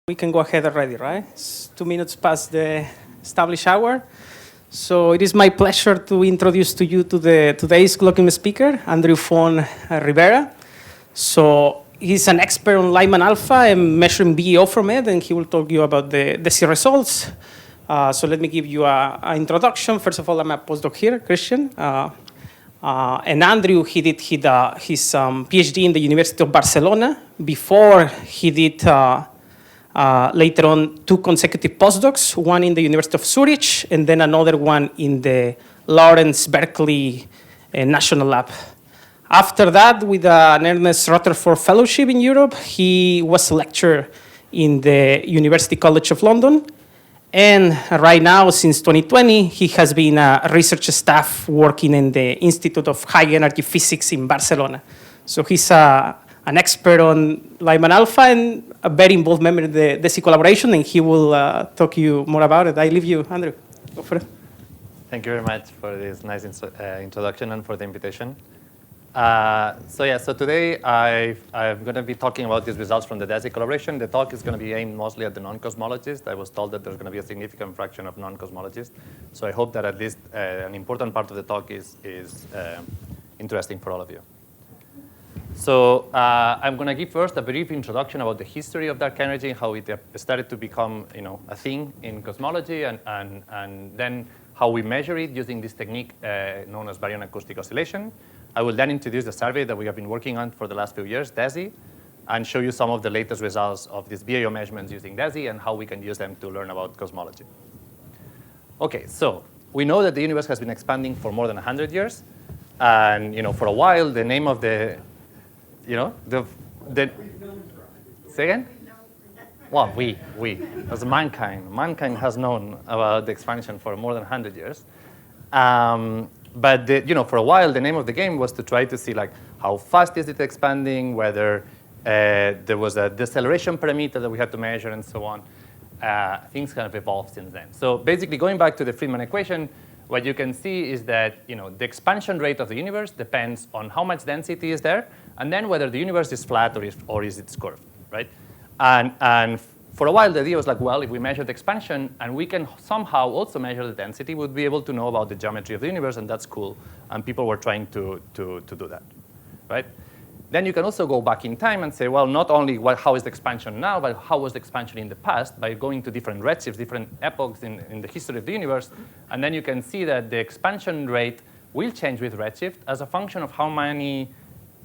We can go ahead already, right? It's 2 minutes past the established hour. So it is my pleasure to introduce to you to today's colloquium speaker, Andreu von Ribera. So he's an expert on Lyman-alpha and measuring BEO from it, and he will talk to you about the DESI results. So let me give you an introduction. First of all, I'm a postdoc here, Christian. And Andreu, he did his PhD in the University of Barcelona. Before he did later on 2 consecutive postdocs, one in the University of Zurich and then another one in the Lawrence Berkeley National Lab. After that, with an Ernest Rutherford Fellowship in Europe, he was a lecturer in the University College of London. And right now, since 2020, he has been a research staff working in the Institute of High Energy Physics in Barcelona. So he's an expert on Lyman-alpha and a very involved member of the DESI collaboration, and he will talk to you more about it. I leave you, Andreu. Go for it. Thank you very much for this nice introduction and for the invitation. So today I'm going to be talking about these results from the DESI collaboration. The talk is going to be aimed mostly at the non-cosmologists. I was told that there's going to be a significant fraction of non-cosmologists. So I hope that at least an important part of the talk is interesting for all of you. So I'm going to give first a brief introduction about the history of dark energy, how it started to become a thing in cosmology, and then how we measure it using this technique known as Baryon acoustic oscillation. I will then introduce the survey that we have been working on for the last few years, DESI, and show you some of the latest results of these BEO measurements using DESI and how we can use them to learn about cosmology. OK, so we know that the universe has been expanding for more than 100 years. And for a while, the name of the say again? Well, we, as mankind. Mankind has known about the expansion for more than 100 years. But for a while, the name of the game was to try to see how fast is it expanding, whether there was a deceleration parameter that we had to measure, and so on. Things kind of evolved since then. So basically, going back to the Friedman equation, what you can see is that the expansion rate of the universe depends on how much density is there, and then whether the universe is flat or is it curved, right? And for a while, the idea was well, if we measure the expansion and we can somehow also measure the density, we'd be able to know about the geometry of the universe, and that's cool. And people were trying to do that, right? Then you can also go back in time and say, well, not only how is the expansion now, but how was the expansion in the past by going to different redshifts, different epochs in the history of the universe. And then you can see that the expansion rate will change with redshift as a function of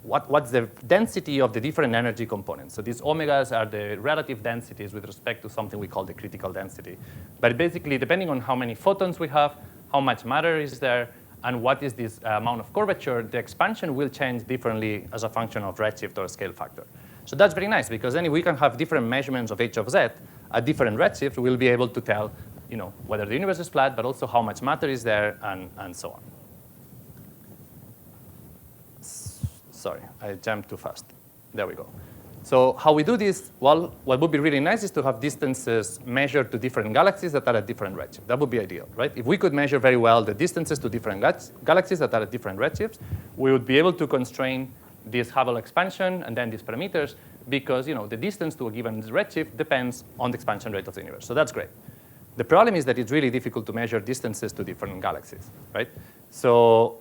what's the density of the different energy components. So these omegas are the relative densities with respect to something we call the critical density. But basically, depending on how many photons we have, how much matter is there, and what is this amount of curvature, the expansion will change differently as a function of redshift or scale factor. So that's very nice, because then if we can have different measurements of h of z at different redshift, we'll be able to tell whether the universe is flat, but also how much matter is there, and so on. Sorry, I jumped too fast. There we go. So how we do this? Well, what would be really nice is to have distances measured to different galaxies that are at different redshifts. That would be ideal, right? If we could measure very well the distances to different galaxies that are at different redshifts, we would be able to constrain this Hubble expansion and then these parameters, because the distance to a given redshift depends on the expansion rate of the universe. So that's great. The problem is that it's really difficult to measure distances to different galaxies, right? So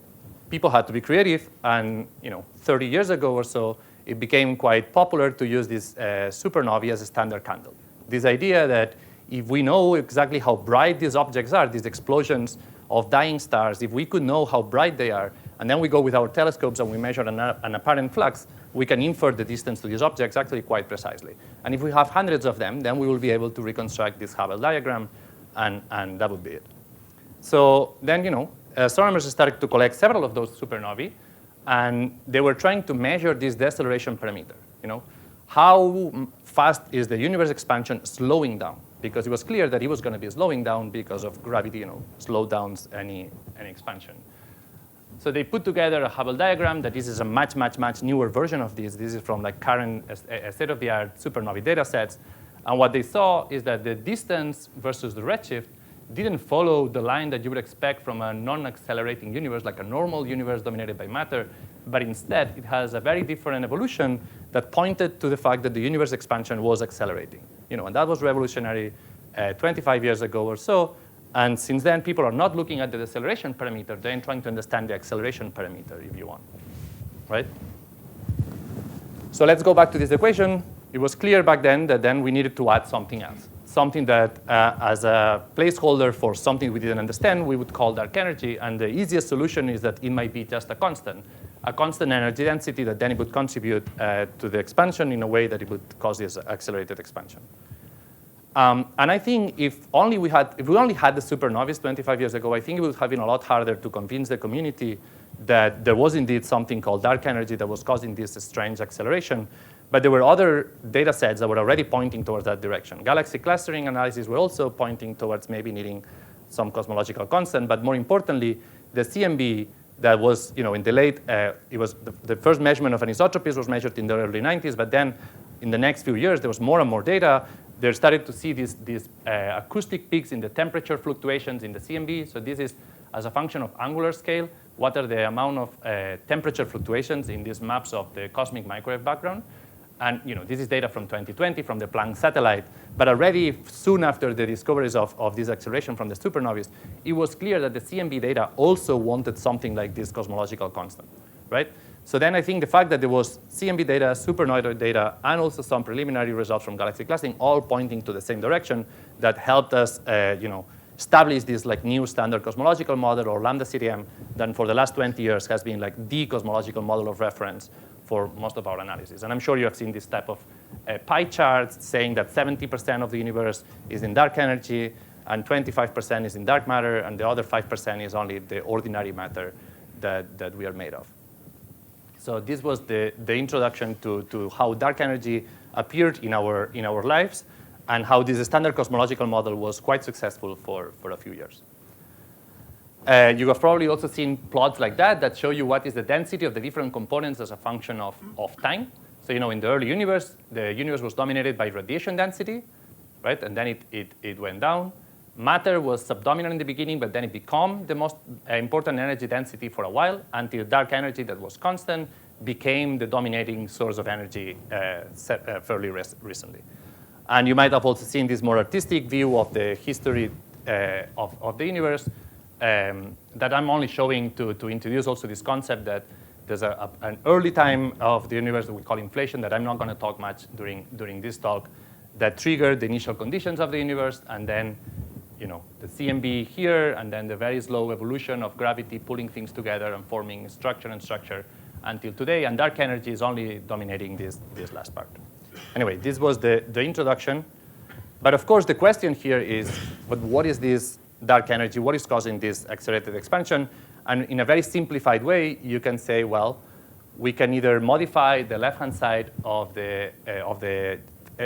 people had to be creative, and 30 years ago or so, it became quite popular to use this supernovae as a standard candle. This idea that if we know exactly how bright these objects are, these explosions of dying stars, if we could know how bright they are, and then we go with our telescopes and we measure an apparent flux, we can infer the distance to these objects actually quite precisely. And if we have hundreds of them, then we will be able to reconstruct this Hubble diagram, and that would be it. So then, astronomers started to collect several of those supernovae, and they were trying to measure this deceleration parameter. How fast is the universe expansion slowing down? Because it was clear that it was going to be slowing down because of gravity, slow down any expansion. So they put together a Hubble diagram that this is a much newer version of this. This is from current state-of-the-art supernovae data sets. And what they saw is that the distance versus the redshift didn't follow the line that you would expect from a non-accelerating universe, like a normal universe dominated by matter, but instead it has a very different evolution that pointed to the fact that the universe expansion was accelerating. And that was revolutionary 25 years ago or so. And since then, people are not looking at the deceleration parameter. They're trying to understand the acceleration parameter, if you want, right? So let's go back to this equation. It was clear back then that then we needed to add something else, something that as a placeholder for something we didn't understand, we would call dark energy. And the easiest solution is that it might be just a constant energy density that then it would contribute to the expansion in a way that it would cause this accelerated expansion. And I think if we only had the supernovae 25 years ago, I think it would have been a lot harder to convince the community that there was indeed something called dark energy that was causing this strange acceleration. But there were other data sets that were already pointing towards that direction. Galaxy clustering analyses were also pointing towards maybe needing some cosmological constant. But more importantly, the CMB that was, in the late, it was the first measurement of anisotropies was measured in the early 90s. But then in the next few years, there was more and more data. They started to see these acoustic peaks in the temperature fluctuations in the CMB. So this is as a function of angular scale. What are the amount of temperature fluctuations in these maps of the cosmic microwave background? And this is data from 2020 from the Planck satellite. But already soon after the discoveries of this acceleration from the supernovae, it was clear that the CMB data also wanted something like this cosmological constant, right? So then I think the fact that there was CMB data, supernova data, and also some preliminary results from galaxy clustering all pointing to the same direction that helped us establish this new standard cosmological model, or ΛCDM, that for the last 20 years has been the cosmological model of reference for most of our analysis. And I'm sure you have seen this type of pie charts saying that 70% of the universe is in dark energy, and 25% is in dark matter, and the other 5% is only the ordinary matter that we are made of. So this was the introduction to how dark energy appeared in our lives, and how this standard cosmological model was quite successful for a few years. You have probably also seen plots like that show you what is the density of the different components as a function of time. So in the early universe, the universe was dominated by radiation density, right? And then it went down. Matter was subdominant in the beginning, but then it became the most important energy density for a while, until dark energy that was constant became the dominating source of energy fairly recently. And you might have also seen this more artistic view of the history of the universe that I'm only showing to introduce also this concept that there's an early time of the universe that we call inflation that I'm not going to talk much during this talk, that triggered the initial conditions of the universe, and then the CMB here, and then the very slow evolution of gravity pulling things together and forming structure and structure until today. And dark energy is only dominating this last part. Anyway, this was the introduction. But of course, the question here is, but what is this dark energy? What is causing this accelerated expansion? And in a very simplified way, you can say, well, we can either modify the left-hand side of the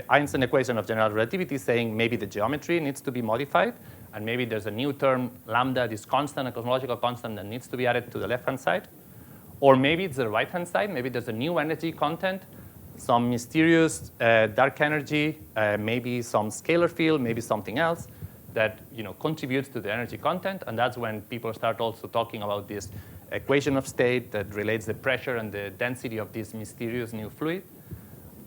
Einstein equation of general relativity, saying maybe the geometry needs to be modified, and maybe there's a new term, lambda, this constant, a cosmological constant that needs to be added to the left-hand side. Or maybe it's the right-hand side. Maybe there's a new energy content, some mysterious dark energy, maybe some scalar field, maybe something else that contributes to the energy content. And that's when people start also talking about this equation of state that relates the pressure and the density of this mysterious new fluid.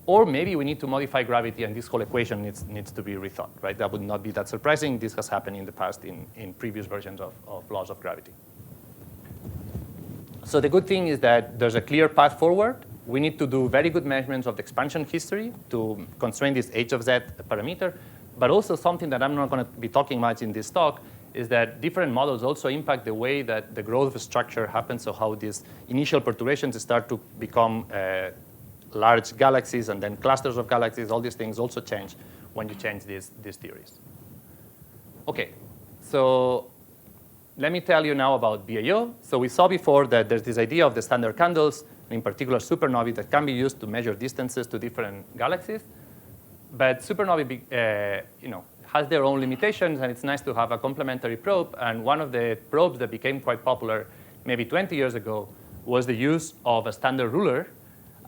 Or maybe we need to modify gravity, and this whole equation needs to be rethought, right? That would not be that surprising. This has happened in the past in previous versions of laws of gravity. So the good thing is that there's a clear path forward. We need to do very good measurements of the expansion history to constrain this h of z parameter. But also something that I'm not going to be talking much in this talk is that different models also impact the way that the growth of a structure happens, so how these initial perturbations start to become large galaxies and then clusters of galaxies. All these things also change when you change these theories. OK, so let me tell you now about BAO. So we saw before that there's this idea of the standard candles, in particular supernovae, that can be used to measure distances to different galaxies. But supernovae has their own limitations, and it's nice to have a complementary probe. And one of the probes that became quite popular maybe 20 years ago was the use of a standard ruler.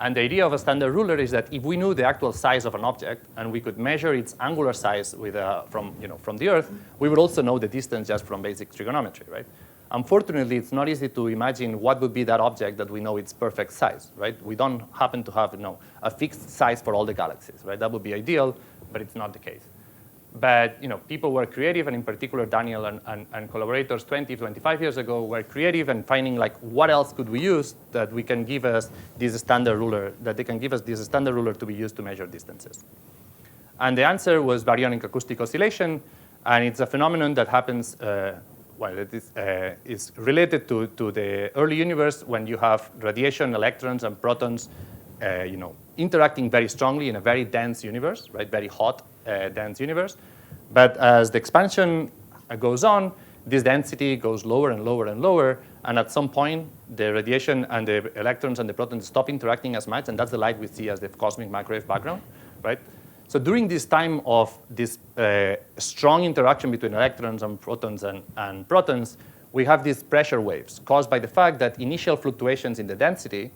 And the idea of a standard ruler is that if we knew the actual size of an object and we could measure its angular size from the Earth, we would also know the distance just from basic trigonometry, right? Unfortunately, it's not easy to imagine what would be that object that we know its perfect size, right? We don't happen to have a fixed size for all the galaxies, right? That would be ideal, but it's not the case. But people were creative, and in particular, Daniel and collaborators 20, 25 years ago were creative and finding what else could we use that we can give us this standard ruler, that they can give us this standard ruler to be used to measure distances. And the answer was baryonic acoustic oscillation, and it's a phenomenon that happens, it is related to the early universe when you have radiation, electrons, and protons interacting very strongly in a very dense universe, right? Very hot, dense universe. But as the expansion goes on, this density goes lower and lower and lower, and at some point, the radiation and the electrons and the protons stop interacting as much, and that's the light we see as the cosmic microwave background, right? So during this time of this strong interaction between electrons and protons, we have these pressure waves caused by the fact that initial fluctuations in the density,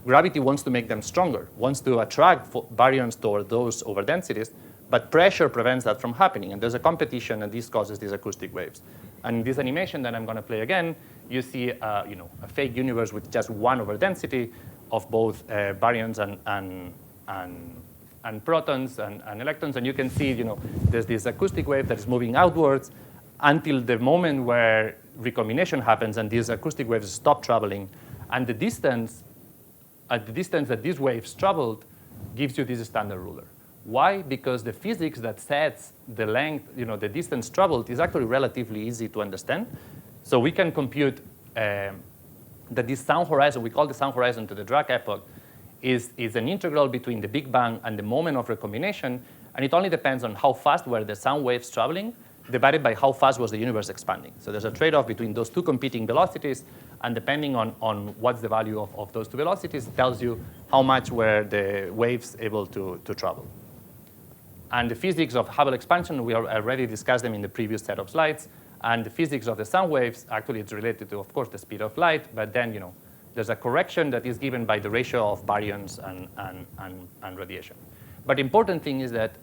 gravity wants to make them stronger, wants to attract baryons toward those overdensities, but pressure prevents that from happening, and there's a competition, and this causes these acoustic waves. And in this animation that I'm going to play again, you see a fake universe with just one overdensity of both baryons and protons and electrons, and you can see there's this acoustic wave that is moving outwards until the moment where recombination happens, and these acoustic waves stop traveling, and the distance that these waves traveled gives you this standard ruler. Why? Because the physics that sets the length, the distance traveled is actually relatively easy to understand. So we can compute that this sound horizon, we call the sound horizon to the Dirac epoch, is an integral between the Big Bang and the moment of recombination, and it only depends on how fast were the sound waves traveling divided by how fast was the universe expanding. So there's a trade-off between those two competing velocities, and depending on what's the value of those two velocities, it tells you how much were the waves able to travel. And the physics of Hubble expansion, we already discussed them in the previous set of slides, and the physics of the sound waves, actually it's related to, of course, the speed of light, but then, there's a correction that is given by the ratio of baryons and radiation. But the important thing is that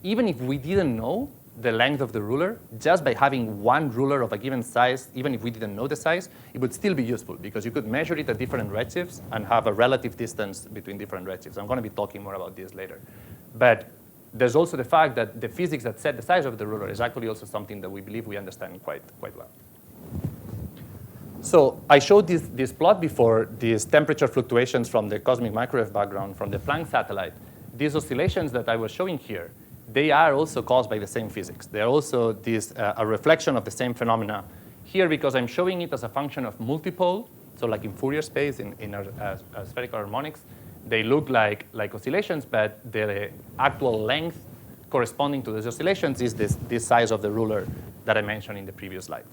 even if we didn't know the length of the ruler, just by having one ruler of a given size, even if we didn't know the size, it would still be useful because you could measure it at different redshifts and have a relative distance between different redshifts. I'm going to be talking more about this later. But there's also the fact that the physics that set the size of the ruler is actually also something that we believe we understand quite well. So I showed this plot before, these temperature fluctuations from the cosmic microwave background, from the Planck satellite. These oscillations that I was showing here, they are also caused by the same physics. They are also a reflection of the same phenomena here because I'm showing it as a function of multipole. So like in Fourier space, in our spherical harmonics, they look like oscillations, but the actual length corresponding to those oscillations is this size of the ruler that I mentioned in the previous slide.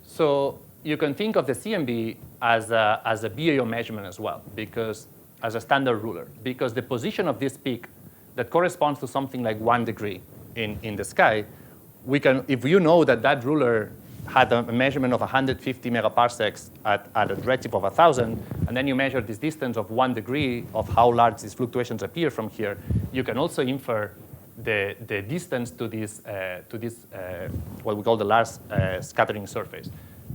So you can think of the CMB as a BAO measurement as well, because as a standard ruler, because the position of this peak that corresponds to something like 1 degree in the sky, we can, if you know that ruler had a measurement of 150 megaparsecs at a redshift of 1,000, and then you measure this distance of 1 degree of how large these fluctuations appear from here, you can also infer the distance to this what we call the large scattering surface.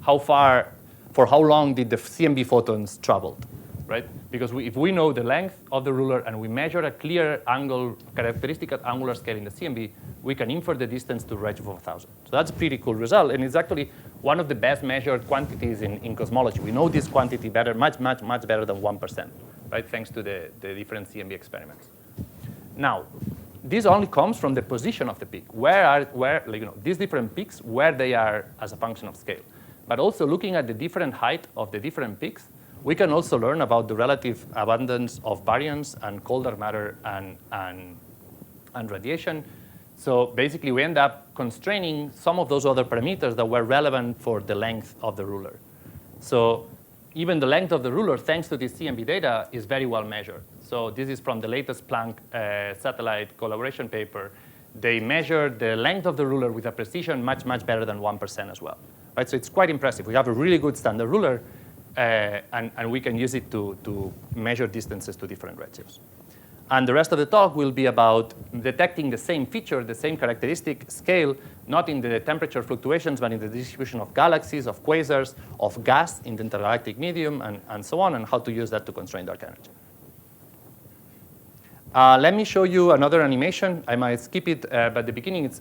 For how long did the CMB photons travel, right? Because if we know the length of the ruler and we measure a clear angle, characteristic at angular scale in the CMB, we can infer the distance to redshift of 1,000. So that's a pretty cool result, and it's actually one of the best measured quantities in cosmology. We know this quantity better, much better than 1%, right? Thanks to the different CMB experiments. Now, this only comes from the position of the peak. These different peaks, where they are as a function of scale. But also looking at the different height of the different peaks, we can also learn about the relative abundance of baryons and cold dark matter and radiation. So basically, we end up constraining some of those other parameters that were relevant for the length of the ruler. So even the length of the ruler, thanks to this CMB data, is very well measured. So this is from the latest Planck satellite collaboration paper. They measured the length of the ruler with a precision much better than 1% as well. Right? So it's quite impressive. We have a really good standard ruler, and we can use it to measure distances to different redshifts. And the rest of the talk will be about detecting the same feature, the same characteristic scale, not in the temperature fluctuations, but in the distribution of galaxies, of quasars, of gas in the intergalactic medium, and so on, and how to use that to constrain dark energy. Let me show you another animation. I might skip it, but at the beginning,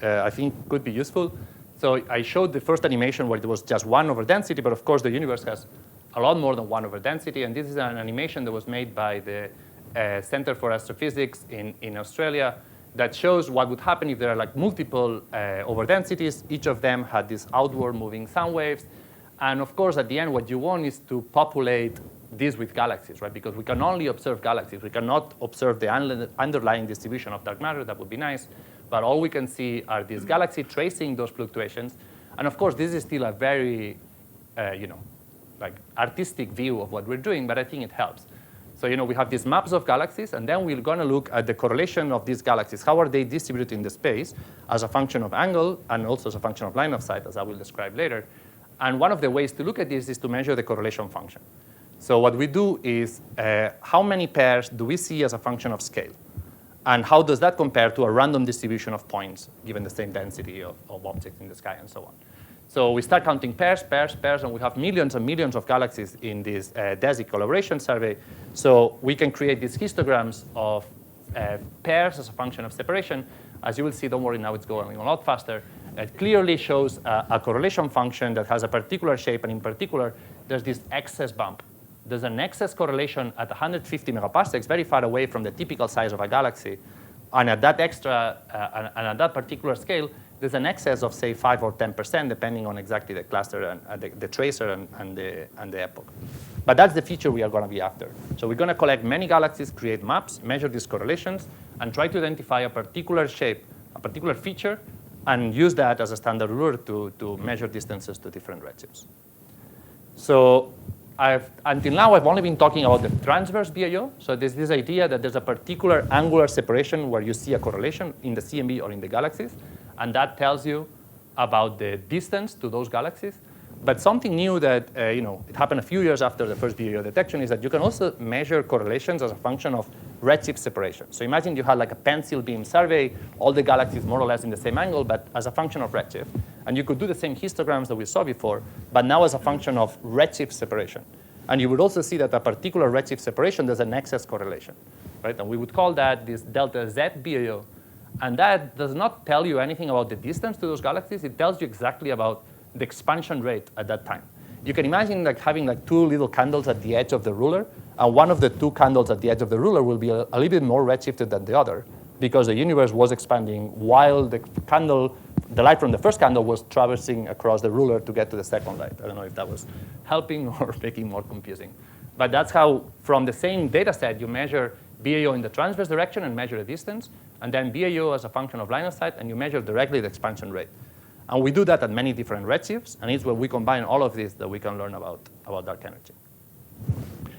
I think could be useful. So I showed the first animation where there was just 1 over density, but of course the universe has a lot more than 1 over density, and this is an animation that was made by the Center for Astrophysics in Australia that shows what would happen if there are like multiple overdensities. Each of them had these outward moving sound waves. And of course, at the end, what you want is to populate this with galaxies, right? Because we can only observe galaxies. We cannot observe the underlying distribution of dark matter. That would be nice. But all we can see are these galaxies tracing those fluctuations. And of course, this is still a very, like artistic view of what we're doing, but I think it helps. So we have these maps of galaxies, and then we're going to look at the correlation of these galaxies. How are they distributed in the space as a function of angle and also as a function of line of sight, as I will describe later. And one of the ways to look at this is to measure the correlation function. So what we do is how many pairs do we see as a function of scale? And how does that compare to a random distribution of points, given the same density of objects in the sky and so on? So we start counting pairs, and we have millions and millions of galaxies in this DESI collaboration survey. So we can create these histograms of pairs as a function of separation. As you will see, don't worry, now it's going a lot faster. It clearly shows a correlation function that has a particular shape, and in particular, there's this excess bump. There's an excess correlation at 150 megaparsecs, very far away from the typical size of a galaxy. And at that and at that particular scale, there's an excess of, say, 5 or 10%, depending on exactly the cluster and the tracer and the epoch. But that's the feature we are going to be after. So we're going to collect many galaxies, create maps, measure these correlations, and try to identify a particular shape, a particular feature, and use that as a standard ruler to measure distances to different redshifts. So until now, I've only been talking about the transverse BAO. So there's this idea that there's a particular angular separation where you see a correlation in the CMB or in the galaxies. And that tells you about the distance to those galaxies. But something new that it happened a few years after the first BAO detection is that you can also measure correlations as a function of redshift separation. So imagine you had like a pencil beam survey, all the galaxies more or less in the same angle, but as a function of redshift. And you could do the same histograms that we saw before, but now as a function of redshift separation. And you would also see that a particular redshift separation, there's an excess correlation, right? And we would call that this delta Z BAO. And that does not tell you anything about the distance to those galaxies. It tells you exactly about the expansion rate at that time. You can imagine like having like 2 little candles at the edge of the ruler, and one of the 2 candles at the edge of the ruler will be a little bit more redshifted than the other, because the universe was expanding while the light from the first candle was traversing across the ruler to get to the second light. I don't know if that was helping or making more confusing. But that's how, from the same data set, you measure BAO in the transverse direction and measure the distance, and then BAO as a function of line of sight, and you measure directly the expansion rate. And we do that at many different redshifts, and it's when we combine all of this that we can learn about dark energy.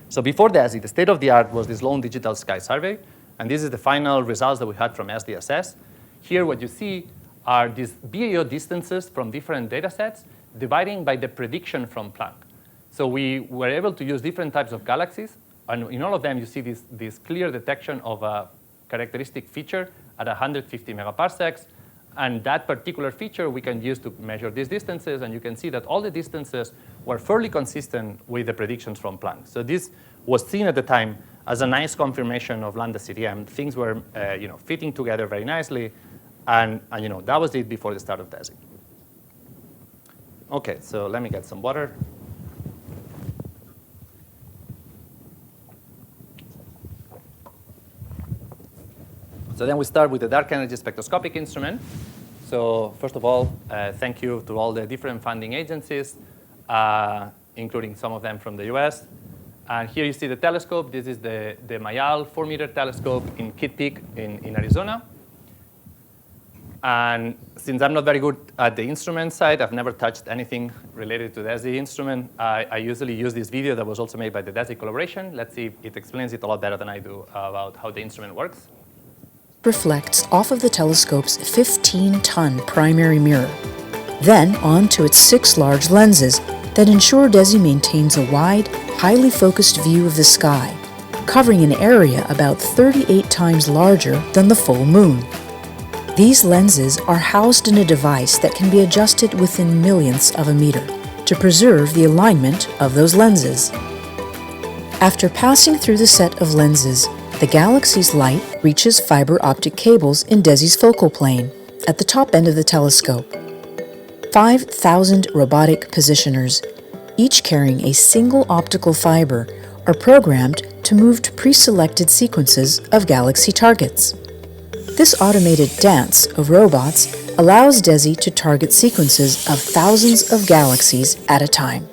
So before DESI, the state of the art was this lone digital sky survey, and this is the final results that we had from SDSS. Here what you see are these BAO distances from different data sets dividing by the prediction from Planck. So we were able to use different types of galaxies, and in all of them you see this clear detection of a characteristic feature at 150 megaparsecs. And that particular feature we can use to measure these distances, and you can see that all the distances were fairly consistent with the predictions from Planck. So this was seen at the time as a nice confirmation of ΛCDM. Things were fitting together very nicely, and that was it before the start of DESI. Okay, so let me get some water. So then we start with the Dark Energy Spectroscopic Instrument. So first of all, thank you to all the different funding agencies, including some of them from the US. And here you see the telescope. This is the Mayal 4-meter telescope in Kitt Peak in Arizona. And since I'm not very good at the instrument side, I've never touched anything related to the DESI instrument. I usually use this video that was also made by the DESI collaboration. Let's see if it explains it a lot better than I do about how the instrument works. Reflects off of the telescope's 15-ton primary mirror, then onto its 6 large lenses that ensure DESI maintains a wide, highly focused view of the sky, covering an area about 38 times larger than the full moon. These lenses are housed in a device that can be adjusted within millionths of a meter to preserve the alignment of those lenses. After passing through the set of lenses, the galaxy's light reaches fiber optic cables in DESI's focal plane at the top end of the telescope. 5,000 robotic positioners, each carrying a single optical fiber, are programmed to move to pre-selected sequences of galaxy targets. This automated dance of robots allows DESI to target sequences of thousands of galaxies at a time.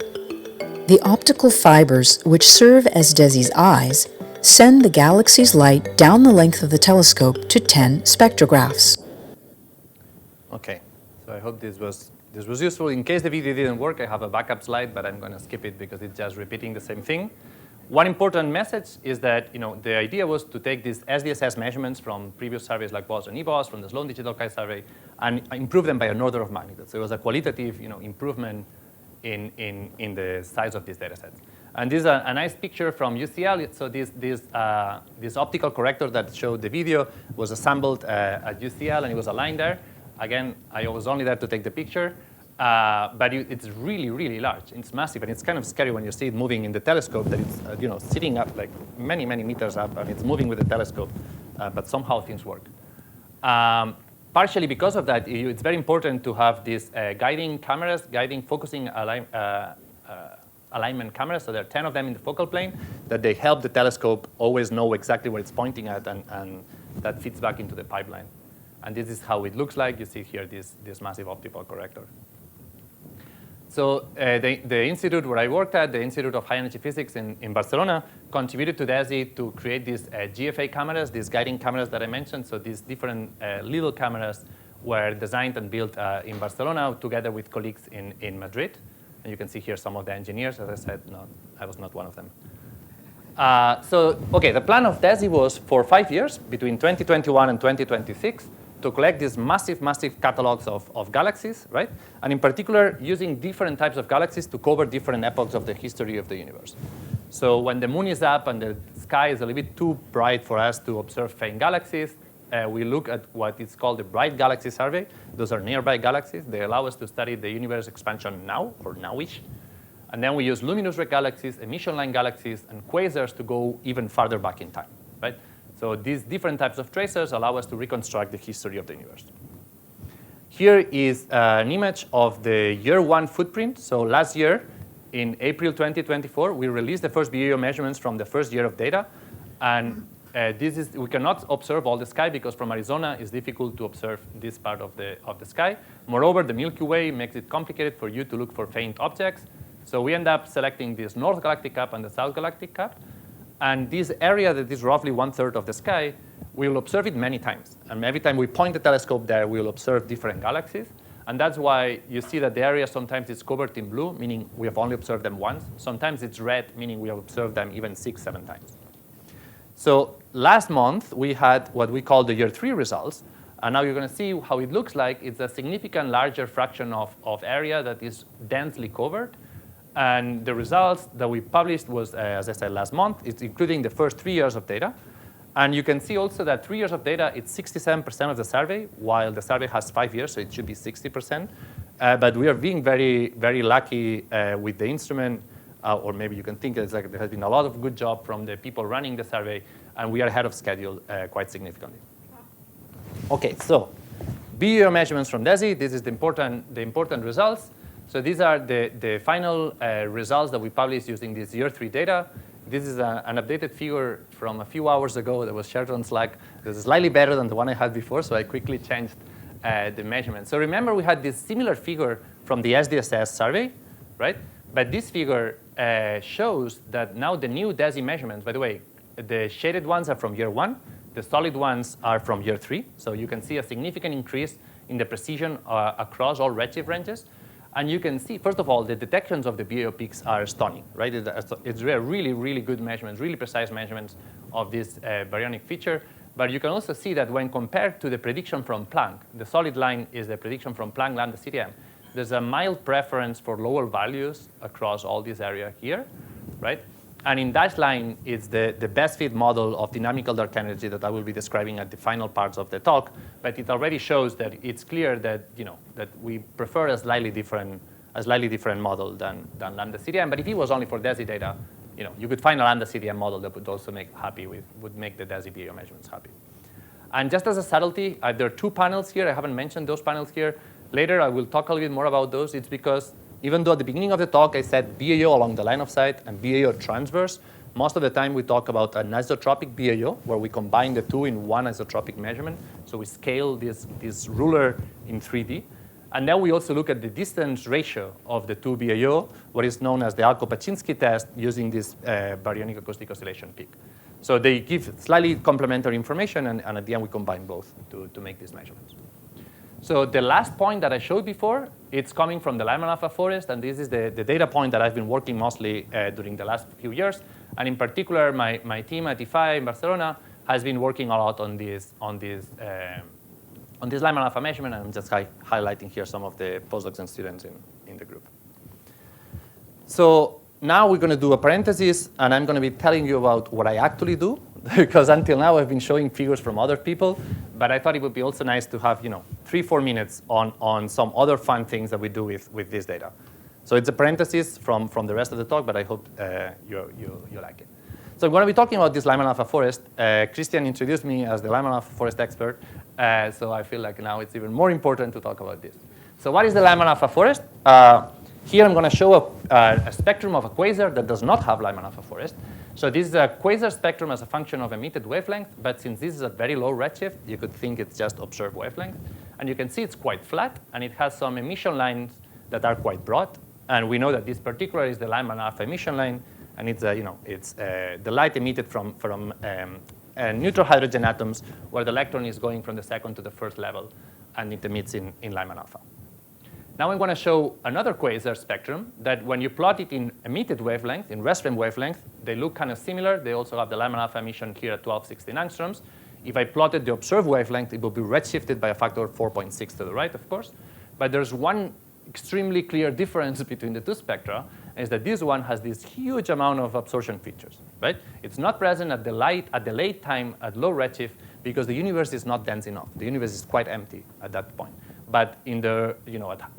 The optical fibers, which serve as DESI's eyes, send the galaxy's light down the length of the telescope to 10 spectrographs. Okay, so I hope this was useful. In case the video didn't work, I have a backup slide, but I'm going to skip it because it's just repeating the same thing. One important message is that the idea was to take these SDSS measurements from previous surveys like BOSS and EBOSS, from the Sloan Digital Sky Survey, and improve them by an order of magnitude. So it was a qualitative improvement in the size of these data sets. And this is a nice picture from UCL. So this optical corrector that showed the video was assembled at UCL, and it was aligned there. Again, I was only there to take the picture. But it's really, really large. It's massive, and it's kind of scary when you see it moving in the telescope, that it's sitting up like many, many meters up, and it's moving with the telescope. But somehow things work. Partially because of that, it's very important to have these guiding cameras, focusing alignment cameras. So there are 10 of them in the focal plane that they help the telescope always know exactly where it's pointing at, and that feeds back into the pipeline. And this is how it looks like. You see here this massive optical corrector. So the institute where I worked at, the Institute of High Energy Physics in Barcelona, contributed to DESI to create these GFA cameras, these guiding cameras that I mentioned. So these different little cameras were designed and built in Barcelona together with colleagues in Madrid. And you can see here some of the engineers. As I said, I was not one of them. The plan of DESI was for 5 years, between 2021 and 2026, to collect these massive, massive catalogs of galaxies, right? And in particular, using different types of galaxies to cover different epochs of the history of the universe. So when the moon is up and the sky is a little bit too bright for us to observe faint galaxies, we look at what is called the Bright Galaxy Survey. Those are nearby galaxies. They allow us to study the universe expansion now, or nowish. And then we use luminous red galaxies, emission line galaxies, and quasars to go even farther back in time, right? So these different types of tracers allow us to reconstruct the history of the universe. Here is an image of the year one footprint. So last year, in April 2024, we released the first video measurements from the first year of data. And we cannot observe all the sky because from Arizona, it's difficult to observe this part of the sky. Moreover, the Milky Way makes it complicated for you to look for faint objects. So we end up selecting this North Galactic Cap and the South Galactic Cap. And this area that is roughly 1/3 of the sky, we will observe it many times. And every time we point the telescope there, we will observe different galaxies. And that's why you see that the area sometimes is covered in blue, meaning we have only observed them once. Sometimes it's red, meaning we have observed them even 6, 7 times. So last month, we had what we call the year 3 results. And now you're going to see how it looks like. It's a significant larger fraction of area that is densely covered. And the results that we published was, as I said, last month. It's including the first 3 years of data. And you can see also that 3 years of data, it's 67% of the survey, while the survey has 5 years, so it should be 60%. But we are being very, very lucky with the instrument, or maybe you can think it's like there has been a lot of good job from the people running the survey, and we are ahead of schedule quite significantly. OK, so video measurements from DESI. This is the important results. So these are the final results that we published using this year 3 data. This is an updated figure from a few hours ago that was shared on Slack. This is slightly better than the one I had before, so I quickly changed the measurement. So remember, we had this similar figure from the SDSS survey, right? But this figure shows that now the new DESI measurements, by the way, the shaded ones are from year 1. The solid ones are from year 3. So you can see a significant increase in the precision across all redshift ranges. And you can see, first of all, the detections of the BAO peaks are stunning, right? It's really, really good measurements, really precise measurements of this baryonic feature. But you can also see that when compared to the prediction from Planck, the solid line is the prediction from Planck ΛCDM. There's a mild preference for lower values across all this area here, right? And in that line, it's the best fit model of dynamical dark energy that I will be describing at the final parts of the talk. But it already shows that it's clear that, that we prefer a slightly different model than lambda CDM. But if it was only for DESI data, you could find a lambda CDM model that would also make the DESI BAO measurements happy. And just as a subtlety, there are two panels here. I haven't mentioned those panels here. Later, I will talk a little bit more about those. It's because even though at the beginning of the talk I said BAO along the line of sight and BAO transverse, most of the time we talk about an isotropic BAO, where we combine the two in one isotropic measurement. So we scale this ruler in 3D. And then we also look at the distance ratio of the two BAO, what is known as the Alko-Paczynski test, using this baryonic acoustic oscillation peak. So they give slightly complementary information, and at the end we combine both to make these measurements. So the last point that I showed before, it's coming from the Lyman-alpha forest, and this is the data point that I've been working mostly during the last few years. And in particular, my team at IFAE in Barcelona has been working a lot on this Lyman-alpha measurement, and I'm just highlighting here some of the postdocs and students in the group. So now we're going to do a parenthesis, and I'm going to be telling you about what I actually do, because until now I've been showing figures from other people, but I thought it would be also nice to have 3-4 minutes on some other fun things that we do with this data. So it's a parenthesis from the rest of the talk, but I hope you like it. So I'm going to be talking about this Lyman-alpha forest. Christian introduced me as the Lyman-alpha forest expert, so I feel like now it's even more important to talk about this. So what is the Lyman-alpha forest? Here I'm going to show a spectrum of a quasar that does not have Lyman-alpha forest. So this is a quasar spectrum as a function of emitted wavelength, but since this is at very low redshift, you could think it's just observed wavelength. And you can see it's quite flat, and it has some emission lines that are quite broad. And we know that this particular is the Lyman-alpha emission line, and it's the light emitted from neutral hydrogen atoms, where the electron is going from the second to the first level, and it emits in Lyman-alpha. Now I'm going to show another quasar spectrum that when you plot it in emitted wavelength, in rest frame wavelength, they look kind of similar. They also have the Lyman-alpha emission here at 1216 angstroms. If I plotted the observed wavelength, it will be redshifted by a factor of 4.6 to the right, of course. But there's one extremely clear difference between the two spectra, is that this one has this huge amount of absorption features, right? It's not present at the late time at low redshift because the universe is not dense enough. The universe is quite empty at that point. But in the,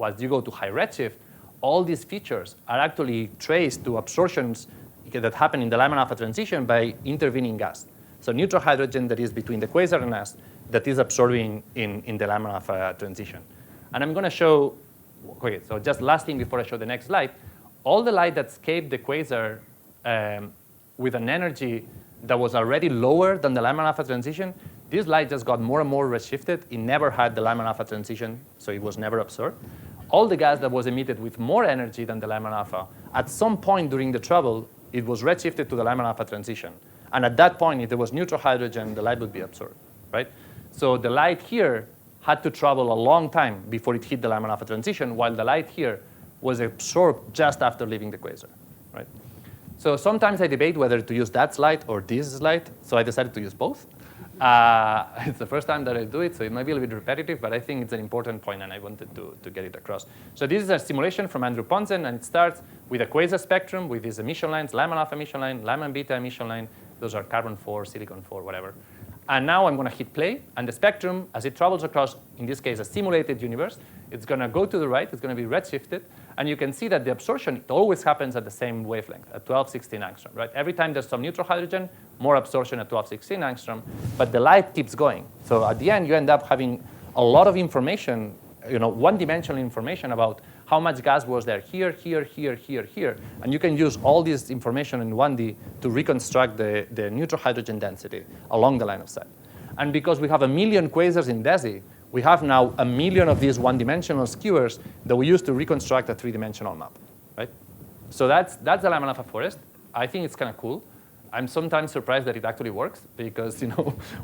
as you go to high redshift, all these features are actually traced to absorptions that happen in the Lyman-alpha transition by intervening gas. So neutral hydrogen that is between the quasar and us that is absorbing in the Lyman-alpha transition. And I'm going to show, okay, so just last thing before I show the next slide, all the light that escaped the quasar with an energy that was already lower than the Lyman-alpha transition, this light just got more and more redshifted. It never had the Lyman-alpha transition, so it was never absorbed. All the gas that was emitted with more energy than the Lyman-alpha, at some point during the travel, it was redshifted to the Lyman-alpha transition. And at that point, if there was neutral hydrogen, the light would be absorbed, right? So the light here had to travel a long time before it hit the Lyman-alpha transition, while the light here was absorbed just after leaving the quasar, right? So sometimes I debate whether to use that slide or this slide, so I decided to use both. It's the first time that I do it, so it might be a little bit repetitive, but I think it's an important point, and I wanted to get it across. So this is a simulation from Andreu, and it starts with a quasar spectrum with these emission lines, Lyman-alpha emission line, Lyman-beta emission line. Those are carbon-4, silicon-4, whatever. And now I'm going to hit play, and the spectrum, as it travels across, in this case, a simulated universe, it's going to go to the right. It's going to be redshifted. And you can see that the absorption, it always happens at the same wavelength, at 1216 angstrom, right? Every time there's some neutral hydrogen, more absorption at 1216 angstrom, but the light keeps going. So at the end, you end up having a lot of information, one-dimensional information about how much gas was there here, here, here, here, here. And you can use all this information in 1D to reconstruct the neutral hydrogen density along the line of sight. And because we have 1 million quasars in DESI, we have now 1 million of these one-dimensional skewers that we use to reconstruct a 3-dimensional map, right? So that's the Lyman-alpha forest. I think it's kind of cool. I'm sometimes surprised that it actually works because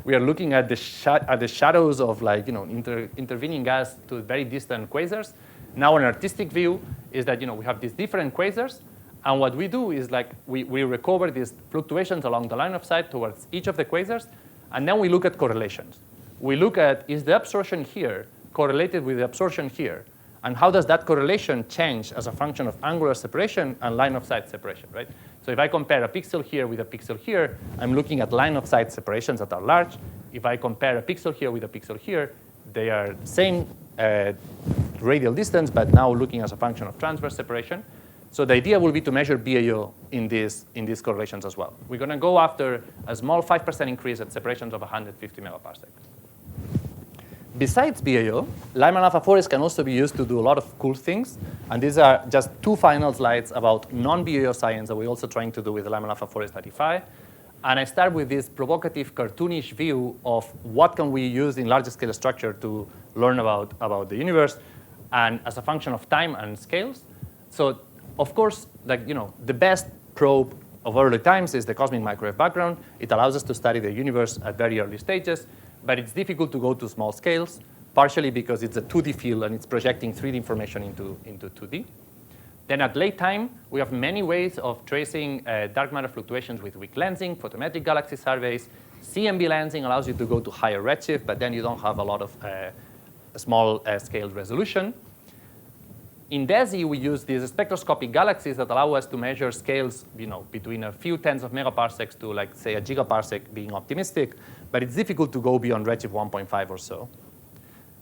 we are looking at the shadows of intervening gas to very distant quasars. Now an artistic view is that we have these different quasars, and what we do is we recover these fluctuations along the line of sight towards each of the quasars, and then we look at correlations. We look at, is the absorption here correlated with the absorption here? And how does that correlation change as a function of angular separation and line of sight separation, right? So if I compare a pixel here with a pixel here, I'm looking at line-of-sight separations that are large. If I compare a pixel here with a pixel here, they are same radial distance, but now looking as a function of transverse separation. So the idea will be to measure BAO in these correlations as well. We're going to go after a small 5% increase at separations of 150 megaparsec. Besides BAO, Lyman-alpha forest can also be used to do a lot of cool things. And these are just two final slides about non-BAO science that we're also trying to do with the Lyman-alpha forest at IFAE. And I start with this provocative, cartoonish view of what can we use in large scale structure to learn about the universe, and as a function of time and scales. So, of course, the best probe of early times is the cosmic microwave background. It allows us to study the universe at very early stages, but it's difficult to go to small scales, partially because it's a 2D field and it's projecting 3D information into 2D. Then at late time, we have many ways of tracing dark matter fluctuations with weak lensing, photometric galaxy surveys. CMB lensing allows you to go to higher redshift, but then you don't have a lot of small scale resolution. In DESI, we use these spectroscopic galaxies that allow us to measure scales between a few tens of megaparsecs to, like, say, a gigaparsec being optimistic, but it's difficult to go beyond redshift 1.5 or so.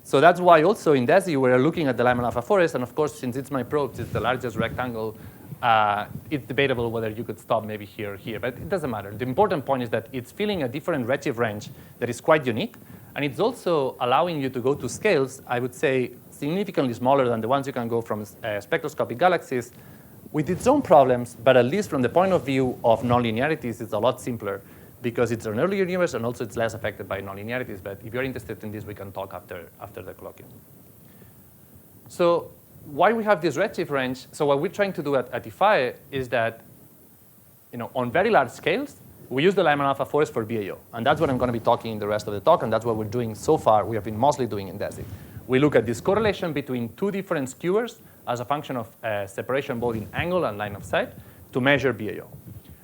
So that's why also in DESI, we're looking at the Lyman-alpha forest. And of course, since it's my probe, it's the largest rectangle, it's debatable whether you could stop maybe here or here. But it doesn't matter. The important point is that it's filling a different redshift range that is quite unique. And it's also allowing you to go to scales, I would say, significantly smaller than the ones you can go from spectroscopic galaxies, with its own problems. But at least from the point of view of nonlinearities, it's a lot simpler, because it's an earlier universe, and also it's less affected by nonlinearities. But if you're interested in this, we can talk after the clocking. So why we have this redshift range? So what we're trying to do at IFAE is that, on very large scales, we use the Lyman-alpha forest for BAO. And that's what I'm going to be talking in the rest of the talk, and that's what we're doing so far. We have been mostly doing in DESI. We look at this correlation between two different skewers as a function of separation both in angle and line of sight to measure BAO.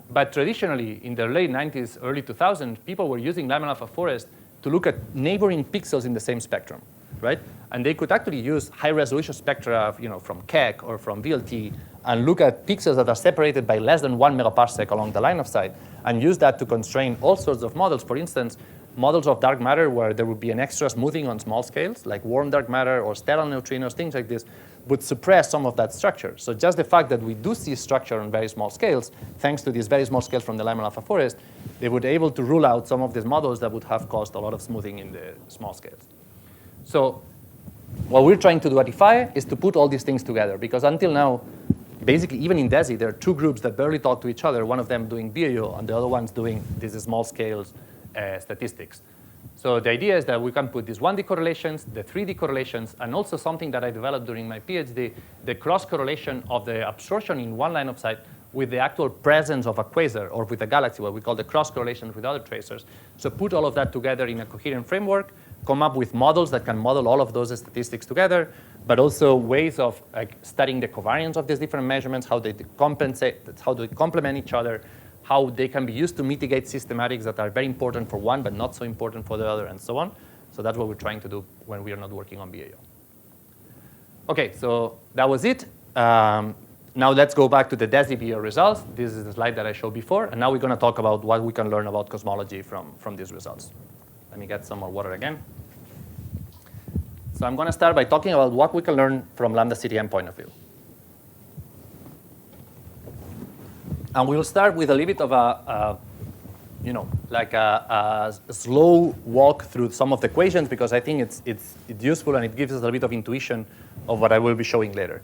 But traditionally, in the late 90s, early 2000s, people were using Lyman-alpha forest to look at neighboring pixels in the same spectrum, right? And they could actually use high-resolution spectra, from Keck or from VLT, and look at pixels that are separated by less than 1 megaparsec along the line of sight, and use that to constrain all sorts of models. For instance, models of dark matter where there would be an extra smoothing on small scales, like warm dark matter or stellar neutrinos, things like this, would suppress some of that structure. So just the fact that we do see structure on very small scales, thanks to these very small scales from the Lyman-alpha forest, they would be able to rule out some of these models that would have caused a lot of smoothing in the small scales. So what we're trying to do at IFAE is to put all these things together, because until now, basically, even in DESI, there are two groups that barely talk to each other, one of them doing BAO, and the other one's doing these small scales statistics. So the idea is that we can put these 1D correlations, the 3D correlations, and also something that I developed during my PhD, the cross-correlation of the absorption in one line of sight with the actual presence of a quasar or with a galaxy, what we call the cross-correlation with other tracers. So put all of that together in a coherent framework, come up with models that can model all of those statistics together, but also ways of studying the covariance of these different measurements, how they compensate, how they complement each other, how they can be used to mitigate systematics that are very important for one but not so important for the other, and so on. So that's what we're trying to do when we are not working on BAO. OK, so that was it. Now let's go back to the DESI BAO results. This is the slide that I showed before. And now we're going to talk about what we can learn about cosmology from these results. Let me get some more water again. So I'm going to start by talking about what we can learn from lambda CDM point of view. And we'll start with a little bit of a slow walk through some of the equations, because I think it's useful and it gives us a little bit of intuition of what I will be showing later.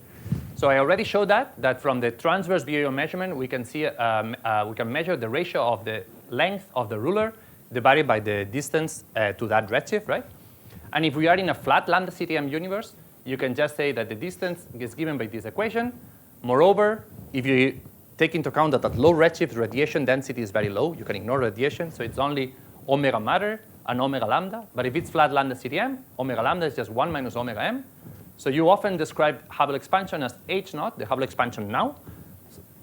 So I already showed that from the transverse BAO measurement, we can see we can measure the ratio of the length of the ruler divided by the distance to that redshift, right? And if we are in a flat lambda CDM universe, you can just say that the distance is given by this equation. Moreover, if you take into account that at low redshift, radiation density is very low, you can ignore radiation, so it's only omega matter and omega lambda. But if it's flat lambda CDM, omega lambda is just 1 minus omega m. So you often describe Hubble expansion as h naught, the Hubble expansion now,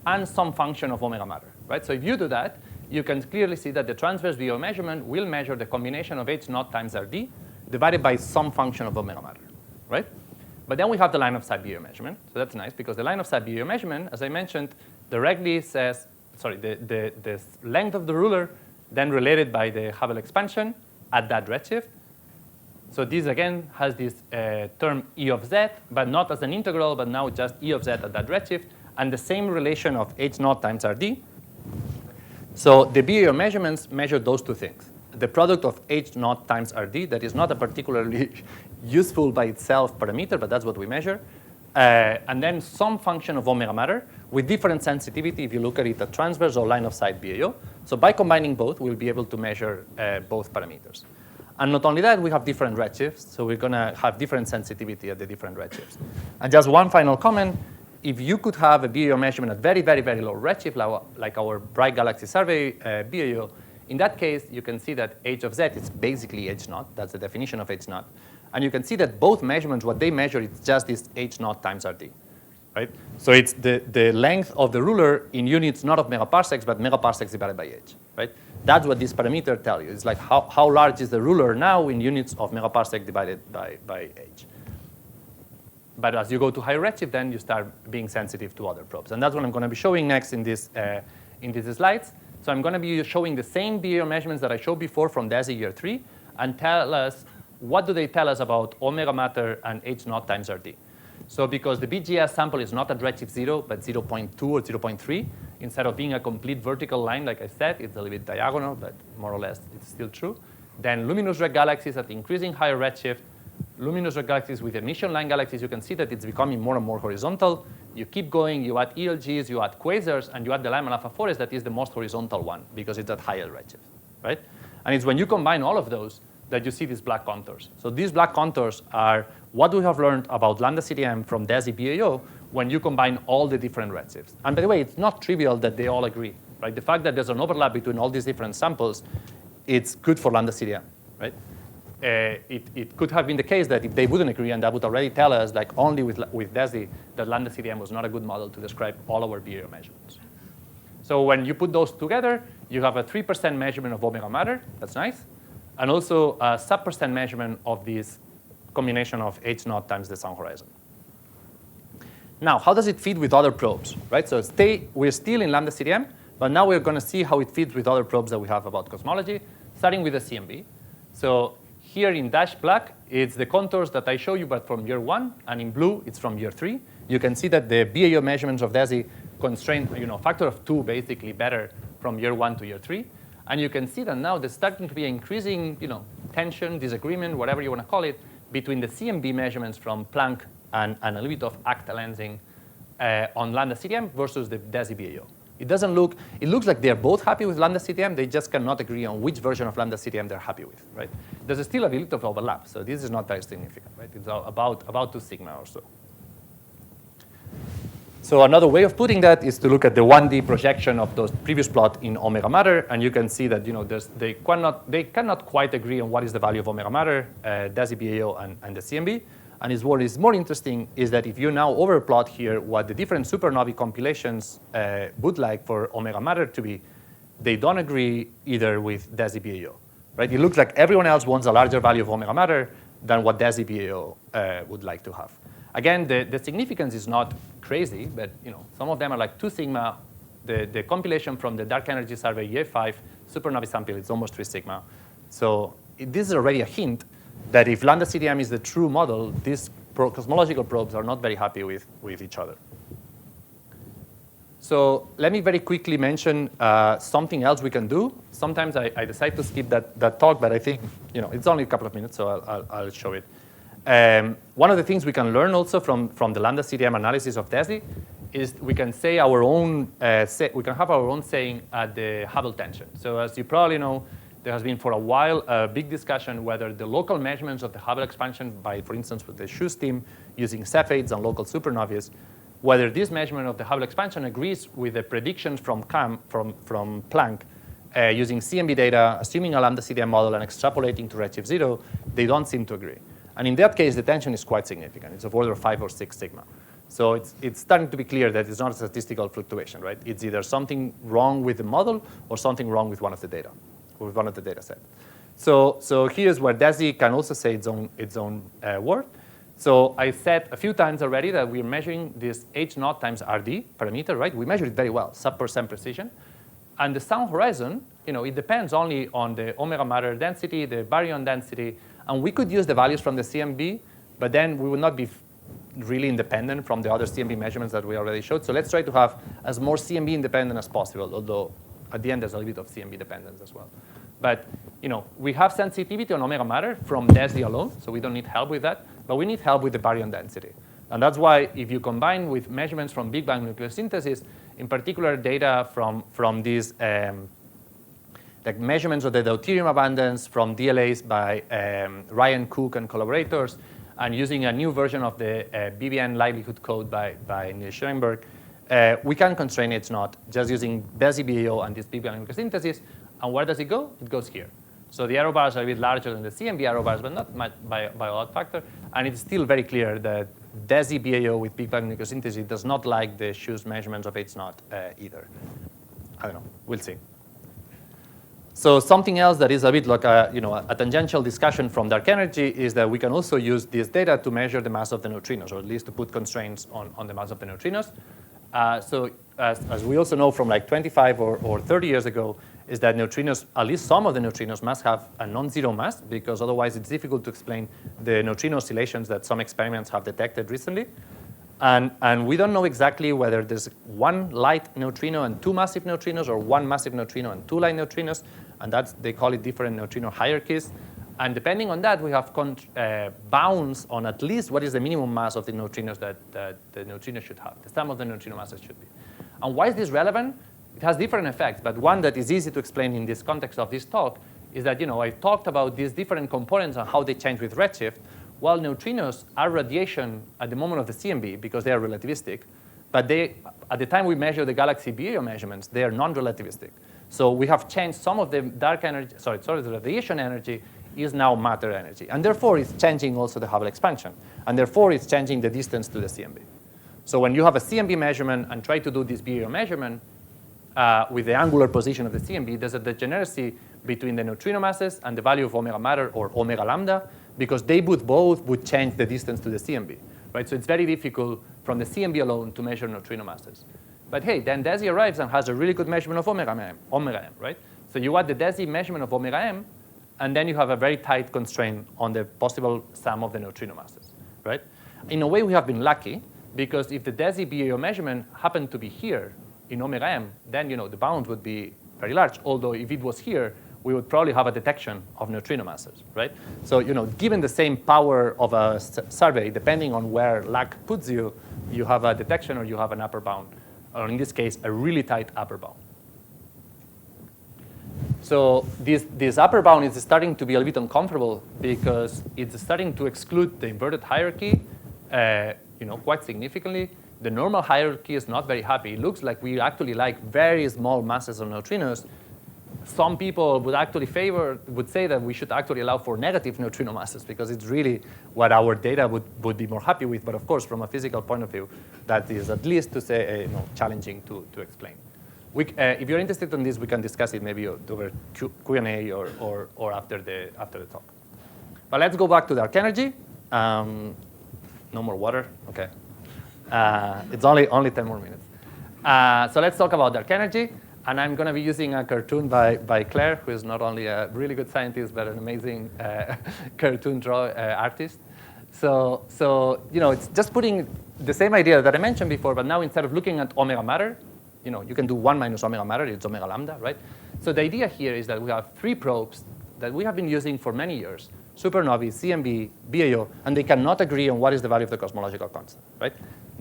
and some function of omega matter, right? So if you do that, you can clearly see that the transverse BAO measurement will measure the combination of h naught times rd divided by some function of omega matter, right? But then we have the line of sight BAO measurement. So that's nice, because the line of sight BAO measurement, as I mentioned, directly says the length of the ruler, then related by the Hubble expansion at that redshift. So this, again, has this term E of z, but not as an integral, but now just E of z at that redshift, and the same relation of h0 times Rd. So the BAO measurements measure those two things. The product of h0 times Rd, that is not a particularly useful by itself parameter, but that's what we measure. And then some function of omega matter with different sensitivity if you look at it at transverse or line of sight BAO. So by combining both, we'll be able to measure both parameters. And not only that, we have different redshifts. So we're going to have different sensitivity at the different redshifts. And just one final comment. If you could have a BAO measurement at very, very, very low redshift, like our Bright Galaxy Survey BAO, in that case, you can see that h of z is basically h0. That's the definition of h0. And you can see that both measurements, what they measure, it's just this h0 times Rd. Right? So it's the length of the ruler in units not of megaparsecs, but megaparsecs divided by h. Right? That's what this parameter tells you. It's like how large is the ruler now in units of megaparsec divided by h. But as you go to higher redshift, then you start being sensitive to other probes. And that's what I'm going to be showing next in these slides. So I'm going to be showing the same BAO measurements that I showed before from DESI year 3 and tell us what do they tell us about omega matter and h0 times Rd. So because the BGS sample is not at redshift 0, but 0.2 or 0.3, instead of being a complete vertical line, like I said, it's a little bit diagonal, but more or less it's still true. Then luminous red galaxies at increasing higher redshift, luminous red galaxies with emission line galaxies, you can see that it's becoming more and more horizontal. You keep going, you add ELGs, you add quasars, and you add the Lyman-alpha forest that is the most horizontal one because it's at higher redshift, right? And it's when you combine all of those that you see these black contours. So these black contours are what we have learned about lambda CDM from DESI BAO when you combine all the different redshifts. And by the way, it's not trivial that they all agree, right? The fact that there's an overlap between all these different samples, it's good for lambda CDM, right? It could have been the case that if they wouldn't agree, and that would already tell us, like only with DESI, that lambda CDM was not a good model to describe all our BAO measurements. So when you put those together, you have a 3% measurement of omega matter. That's nice. And also a sub% measurement of this combination of h0 times the sun horizon. Now, how does it fit with other probes, right? So we're still in lambda CDM, but now we're going to see how it fits with other probes that we have about cosmology, starting with the CMB. So here in dashed black, it's the contours that I show you, but from year 1, and in blue, it's from year 3. You can see that the BAO measurements of DESI constrain, factor of 2 basically better from year 1 to year 3. And you can see that now there's starting to be increasing, tension, disagreement, whatever you want to call it, between the CMB measurements from Planck and a little bit of ACTA lensing on lambda CDM versus the DESI BAO. It looks like they're both happy with lambda CDM. They just cannot agree on which version of lambda CDM they're happy with, right? There's still a little of overlap, so this is not very significant, right? It's about 2 sigma or so. So another way of putting that is to look at the 1D projection of those previous plot in omega matter, and you can see that they cannot quite agree on what is the value of omega matter, DESI BAO and the CMB. And what is more interesting is that if you now overplot here what the different supernovae compilations would like for omega matter to be, they don't agree either with DESI BAO, right? It looks like everyone else wants a larger value of omega matter than what DESI BAO would like to have. Again, the significance is not crazy, but some of them are like 2 sigma. The compilation from the Dark Energy Survey EA5 supernovae sample is almost 3 sigma. So this is already a hint that if lambda CDM is the true model, these cosmological probes are not very happy with each other. So let me very quickly mention something else we can do. Sometimes I decide to skip that talk, but I think it's only a couple of minutes, so I'll show it. One of the things we can learn also from the lambda CDM analysis of DESI is we can say our own we can have our own saying at the Hubble tension. So as you probably know, there has been for a while a big discussion whether the local measurements of the Hubble expansion by, for instance, with the Schuss team using Cepheids and local supernovae, whether this measurement of the Hubble expansion agrees with the predictions from Planck using CMB data, assuming a lambda CDM model and extrapolating to redshift 0, they don't seem to agree. And in that case, the tension is quite significant. It's of order of 5 or 6 sigma. So it's starting to be clear that it's not a statistical fluctuation, right? It's either something wrong with the model or something wrong with one of the data, or with one of the data set. So here's where DESI can also say its own word. So I said a few times already that we're measuring this h0 times Rd parameter, right? We measure it very well, sub% precision. And the sound horizon, it depends only on the omega matter density, the baryon density, and we could use the values from the CMB, but then we would not be really independent from the other CMB measurements that we already showed. So let's try to have as more CMB independent as possible, although at the end there's a little bit of CMB dependence as well. But we have sensitivity on omega matter from DESI alone, so we don't need help with that, but we need help with the baryon density. And that's why if you combine with measurements from Big Bang nucleosynthesis, in particular data from these like measurements of the deuterium abundance from DLAs by Ryan Cook and collaborators, and using a new version of the BBN livelihood code by Neil Schoenberg, we can constrain it's not just using DESI BAO and this Big Bang nucleosynthesis. And where does it go? It goes here. So the error bars are a bit larger than the CMB error bars, but not by a lot factor. And it's still very clear that DESI BAO with Big Bang nucleosynthesis does not like the Schu's measurements of H0 either. I don't know. We'll see. So something else that is a bit like a tangential discussion from dark energy is that we can also use this data to measure the mass of the neutrinos, or at least to put constraints on the mass of the neutrinos. So as we also know from like 25 or 30 years ago, is that neutrinos, at least some of the neutrinos, must have a non-zero mass, because otherwise it's difficult to explain the neutrino oscillations that some experiments have detected recently. And we don't know exactly whether there's one light neutrino and two massive neutrinos, or one massive neutrino and two light neutrinos, and they call it different neutrino hierarchies. And depending on that, we have bounds on at least what is the minimum mass of the neutrinos that the neutrino should have, the sum of the neutrino masses should be. And why is this relevant? It has different effects, but one that is easy to explain in this context of this talk is that I talked about these different components and how they change with redshift. While neutrinos are radiation at the moment of the CMB because they are relativistic, but at the time we measure the galaxy BAO measurements, they are non-relativistic. So we have changed some of the dark energy, the radiation energy is now matter energy. And therefore, it's changing also the Hubble expansion. And therefore, it's changing the distance to the CMB. So when you have a CMB measurement and try to do this BAO measurement with the angular position of the CMB, there's a degeneracy between the neutrino masses and the value of omega matter or omega lambda, because they both would change the distance to the CMB. Right? So it's very difficult from the CMB alone to measure neutrino masses. But hey, then DESI arrives and has a really good measurement of omega m, right? So you add the DESI measurement of omega m, and then you have a very tight constraint on the possible sum of the neutrino masses, right? In a way, we have been lucky, because if the DESI BAO measurement happened to be here in omega m, then the bound would be very large. Although if it was here, we would probably have a detection of neutrino masses, right? So given the same power of a survey, depending on where luck puts you, you have a detection or you have an upper bound, or in this case, a really tight upper bound. So this upper bound is starting to be a little bit uncomfortable because it's starting to exclude the inverted hierarchy, quite significantly. The normal hierarchy is not very happy. It looks like we actually like very small masses of neutrinos. Some people would say that we should actually allow for negative neutrino masses, because it's really what our data would be more happy with. But of course, from a physical point of view, that is at least to say challenging to explain. If you're interested in this, we can discuss it maybe over Q&A or after the talk. But let's go back to dark energy. No more water. OK. It's only 10 more minutes. So let's talk about dark energy. And I'm going to be using a cartoon by Claire, who is not only a really good scientist, but an amazing cartoon artist. So it's just putting the same idea that I mentioned before, but now instead of looking at omega matter, you can do 1 minus omega matter. It's omega lambda, right? So the idea here is that we have 3 probes that we have been using for many years, supernovae, CMB, BAO, and they cannot agree on what is the value of the cosmological constant, right?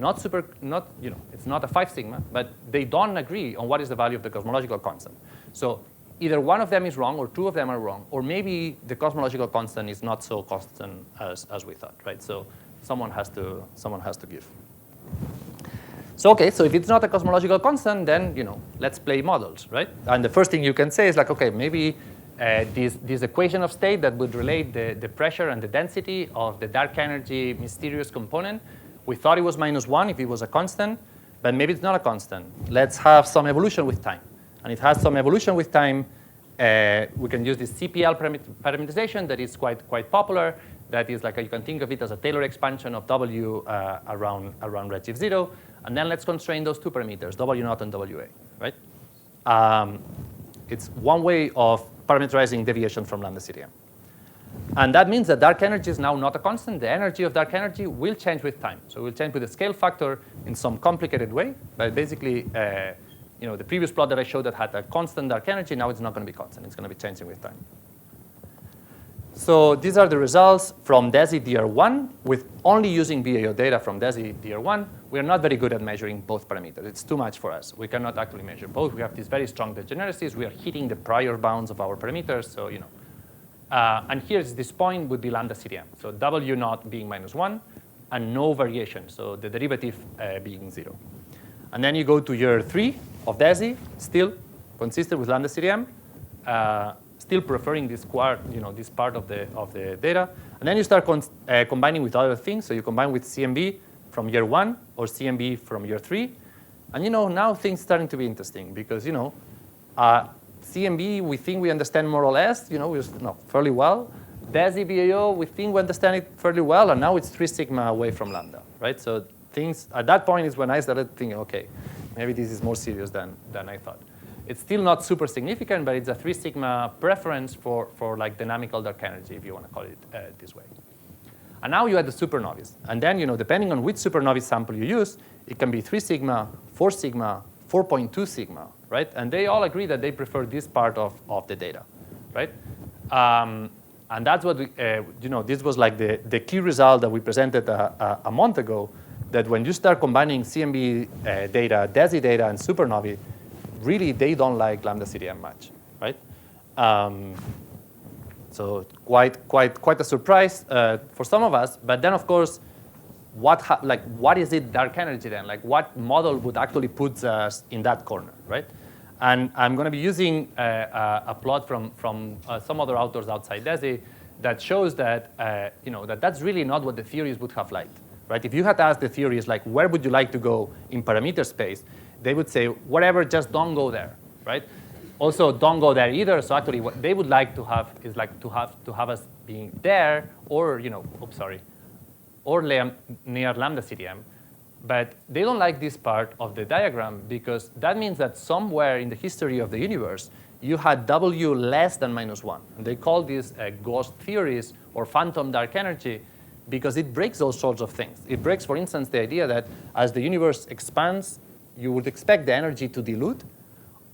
It's not a 5 sigma, but they don't agree on what is the value of the cosmological constant. So either one of them is wrong or 2 of them are wrong, or maybe the cosmological constant is not so constant as we thought, right? So someone has to give. So okay, so if it's not a cosmological constant, then let's play models, right? And the first thing you can say is like, okay, maybe this equation of state that would relate the pressure and the density of the dark energy mysterious component. We thought it was -1 if it was a constant, but maybe it's not a constant. Let's have some evolution with time. And it has some evolution with time. We can use this CPL parameterization that is quite popular. That is like you can think of it as a Taylor expansion of W around redshift 0. And then let's constrain those 2 parameters, W0 and WA, right? It's one way of parameterizing deviation from lambda CDM. And that means that dark energy is now not a constant. The energy of dark energy will change with time. So it will change with a scale factor in some complicated way. But basically, the previous plot that I showed that had a constant dark energy, now it's not going to be constant. It's going to be changing with time. So these are the results from DESI DR1 with only using BAO data from DESI DR1. We are not very good at measuring both parameters. It's too much for us. We cannot actually measure both. We have these very strong degeneracies. We are hitting the prior bounds of our parameters. So, and here's this point would be lambda CDM. So W naught being -1 and no variation. So the derivative being 0. And then you go to year 3 of DESI, still consistent with lambda CDM. Still preferring this this part of the data, and then you start combining with other things. So you combine with CMB from year 1 or CMB from year 3, and now things starting to be interesting because CMB we think we understand more or less, fairly well. DESI BAO we think we understand it fairly well, and now it's 3 sigma away from lambda, right? So things at that point is when I started thinking, okay, maybe this is more serious than I thought. It's still not super significant, but it's a 3 sigma preference for like dynamical dark energy, if you want to call it this way. And now you add the supernovae. And then, depending on which supernovae sample you use, it can be 3 sigma, 4 sigma, 4.2 sigma, right? And they all agree that they prefer this part of the data, right? And that's what, this was like the key result that we presented a month ago, that when you start combining CMB data, DESI data, and supernovae, really, they don't like lambda CDM much, right? So quite a surprise for some of us. But then, of course, what is it dark energy then? Like, what model would actually put us in that corner, right? And I'm going to be using a plot from some other authors outside DESI that shows that that's really not what the theories would have liked, right? If you had asked the theories like, where would you like to go in parameter space, they would say, whatever, just don't go there, right? Also, don't go there either. So actually, what they would like to have is like to have us being there, or or near lambda CDM. But they don't like this part of the diagram because that means that somewhere in the history of the universe, you had W less than -1. And they call these ghost theories or phantom dark energy because it breaks those sorts of things. It breaks, for instance, the idea that as the universe expands, you would expect the energy to dilute,